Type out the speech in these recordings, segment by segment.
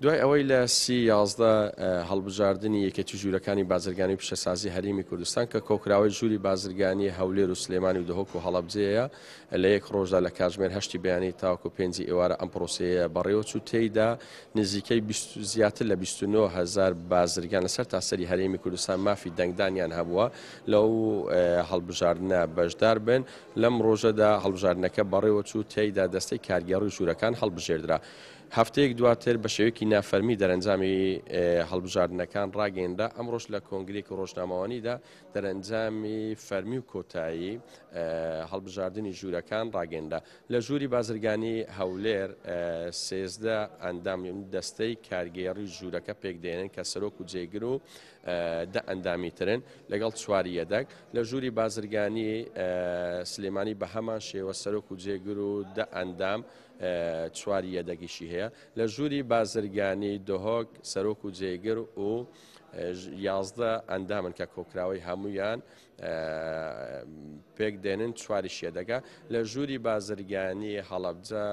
دوای ئەوەی لە سی 11 هەڵبژاردننی یەکێتی ژوورەکانی بازرگانی پیشەسازی هەرێمی کوردستان کە کۆکراوی ژووری بازرگانی هەولێر و سلێمانی و دهۆک و هەڵەبجەیە لە یەک ڕۆژدا لە کاتژمێر هەشتی بەیانی تاوەکو پێنجی ئێوارە ئەم پرۆسەیە بەڕێوە چوو تێیدا نزیکەی زیاتر لە 29,000 بازرگان لەسەر تاسەری هەرێمی کوردستان مافی دەنگدانیان هەبووە لەو هەڵبژاردنە بەشدار بن لەم ڕۆژەدا هەڵبژاردنەکە بەڕێوە چوو تێیدا دەستەی کارگێڕی ژوورەکان هەڵبژێردرا. هەفتەیەک دواتر بە شێوەیەکی نافەرمی دەرەنجامی هەڵبژاردنەکان ڕاگەیەندا ئەمڕۆژ لە کۆنگرێکی ڕۆژنامەوانیدا دەرەنجامی فەرمی و کۆتایی هەڵبژاردننی ژوورەکان ڕاگەیەندا لە ژووری بازرگانی هەولێر 13 ئەندام دەستەی کارگێڕی ژوورەکە پێکدێنن کە سەرۆک و جێگر و دە ئەندامی ترن لەگەڵ چواری یەدەک لە ژووری بازرگانی سلێمانی بە هەمان شێوە سەرۆک و جێگر و دە ئەندام چواری یەدەگیشی هەیە لە ژووری بازرگانی دهۆک سەرۆک و جێگر و 11 ئەندامن کە کۆکراوی هەمویان پێک دێنن چواری شێدەگە لە ژووری بازرگانی هەڵەبجە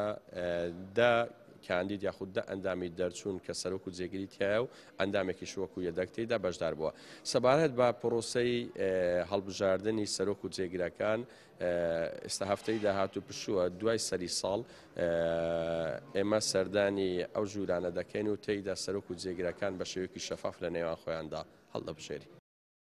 کاندید یاخوددا ئەندامی دەرچوون کە سەرۆک و جێگیری تایە و ئەندامێکی شوەکو یەدەکتیدا بەشدار بووە سەبارەت بە پرۆسەی هەڵبژاردننی سەرۆک و جێگیرەکان ئێستا هەفتەی داهاتوو پشووە دوای سەری ساڵ ئێمە سەردانی ئەو ژوورانە دەکەین و تێیدا سەرۆک و جێگیرەکان بە شێوەیەکی شەفاف لە نێوان خۆیاندا هەڵدەبژێری.